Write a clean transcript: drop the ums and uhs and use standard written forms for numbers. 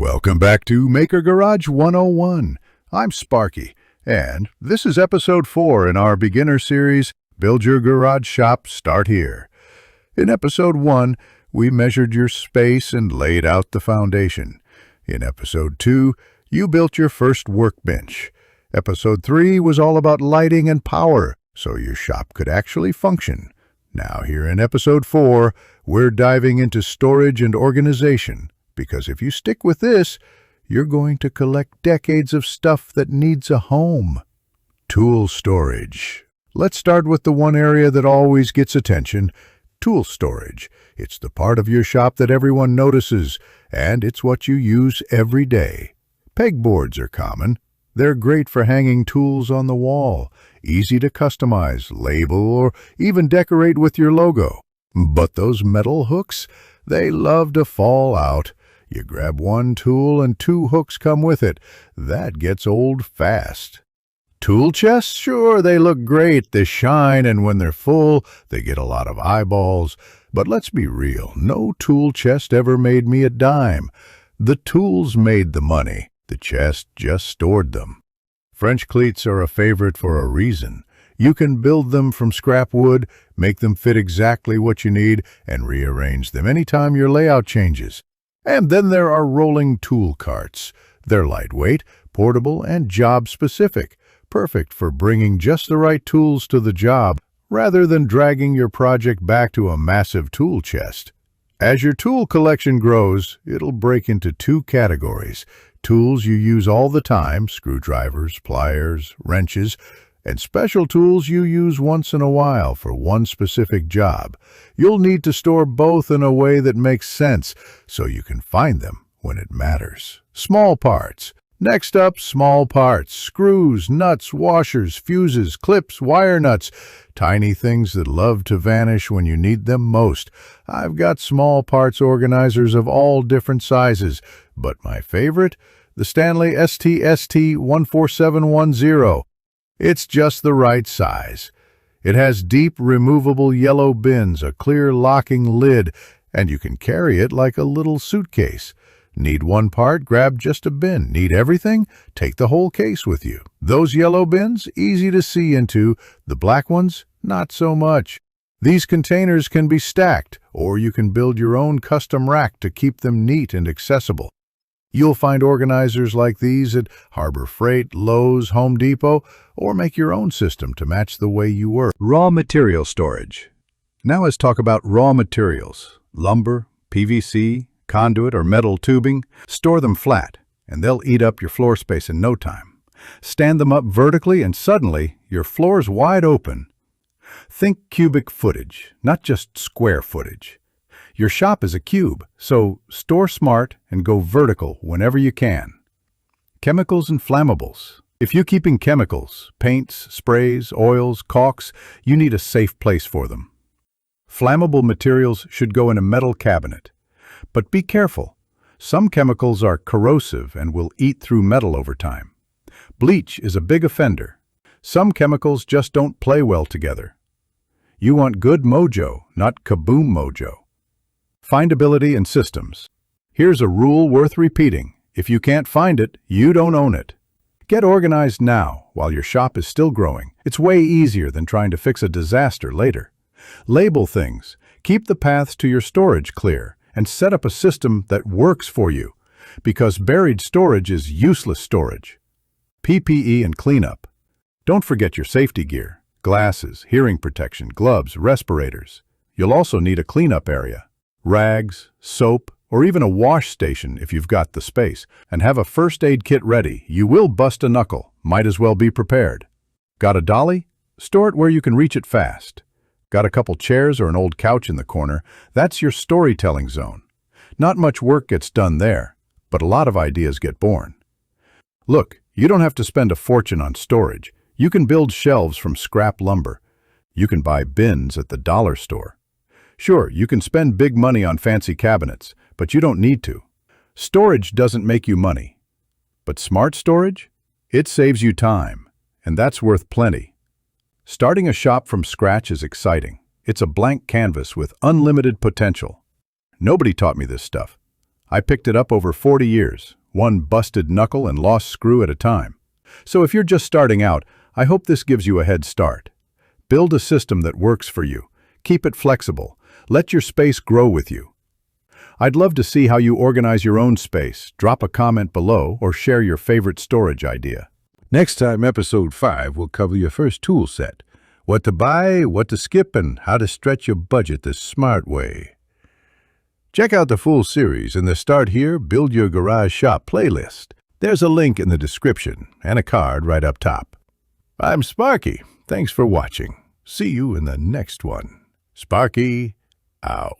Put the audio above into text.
Welcome back to Maker Garage 101. I'm Sparky, and this is episode 4 in our beginner series, Build Your Garage Shop, Start Here. In episode 1, we measured your space and laid out the foundation. In episode 2, you built your first workbench. Episode 3 was all about lighting and power, so your shop could actually function. Now here in episode 4, we're diving into storage and organization, because if you stick with this, you're going to collect decades of stuff that needs a home. Tool storage. Let's start with the one area that always gets attention, tool storage. It's the part of your shop that everyone notices, and it's what you use every day. Pegboards are common. They're great for hanging tools on the wall, easy to customize, label, or even decorate with your logo. But those metal hooks, they love to fall out. You grab one tool and 2 hooks come with it. That gets old fast. Tool chests, sure, they look great, they shine, and when they're full, they get a lot of eyeballs. But let's be real, no tool chest ever made me a dime. The tools made the money, the chest just stored them. French cleats are a favorite for a reason. You can build them from scrap wood, make them fit exactly what you need, and rearrange them anytime your layout changes. And then there are rolling tool carts. They're lightweight, portable, and job-specific. Perfect for bringing just the right tools to the job, rather than dragging your project back to a massive tool chest. As your tool collection grows, it'll break into 2 categories. Tools you use all the time, screwdrivers, pliers, wrenches, and special tools you use once in a while for one specific job. You'll need to store both in a way that makes sense, so you can find them when it matters. Small parts. Next up, small parts, screws, nuts, washers, fuses, clips, wire nuts, tiny things that love to vanish when you need them most. I've got small parts organizers of all different sizes, but my favorite, the Stanley STST14710. It's just the right size. It has deep, removable yellow bins, a clear locking lid, and you can carry it like a little suitcase. Need one part? Grab just a bin. Need everything? Take the whole case with you. Those yellow bins, easy to see into. The black ones, not so much. These containers can be stacked, or you can build your own custom rack to keep them neat and accessible. You'll find organizers like these at Harbor Freight, Lowe's, Home Depot, or make your own system to match the way you work. Raw material storage. Now let's talk about raw materials. Lumber, PVC, conduit, or metal tubing. Store them flat, and they'll eat up your floor space in no time. Stand them up vertically, and suddenly, your floor's wide open. Think cubic footage, not just square footage. Your shop is a cube, so store smart and go vertical whenever you can. Chemicals and flammables. If you're keeping chemicals, paints, sprays, oils, caulks, you need a safe place for them. Flammable materials should go in a metal cabinet. But be careful. Some chemicals are corrosive and will eat through metal over time. Bleach is a big offender. Some chemicals just don't play well together. You want good mojo, not kaboom mojo. Findability and systems. Here's a rule worth repeating. If you can't find it, you don't own it. Get organized now while your shop is still growing. It's way easier than trying to fix a disaster later. Label things. Keep the paths to your storage clear and set up a system that works for you, because buried storage is useless storage. PPE and cleanup. Don't forget your safety gear, glasses, hearing protection, gloves, respirators. You'll also need a cleanup area. Rags, soap, or even a wash station if you've got the space. And have a first aid kit ready. You will bust a knuckle. Might as well be prepared. Got a dolly? Store it where you can reach it fast. Got a couple chairs or an old couch in the corner? That's your storytelling zone. Not much work gets done there, but a lot of ideas get born. Look, you don't have to spend a fortune on storage. You can build shelves from scrap lumber. You can buy bins at the dollar store. Sure, you can spend big money on fancy cabinets, but you don't need to. Storage doesn't make you money. But smart storage? It saves you time, and that's worth plenty. Starting a shop from scratch is exciting. It's a blank canvas with unlimited potential. Nobody taught me this stuff. I picked it up over 40 years, one busted knuckle and lost screw at a time. So if you're just starting out, I hope this gives you a head start. Build a system that works for you. Keep it flexible. Let your space grow with you. I'd love to see how you organize your own space. Drop a comment below or share your favorite storage idea. Next time, episode 5 will cover your first tool set. What to buy, what to skip, and how to stretch your budget the smart way. Check out the full series in the Start Here, Build Your Garage Shop playlist. There's a link in the description and a card right up top. I'm Sparky. Thanks for watching. See you in the next one. Sparky, out.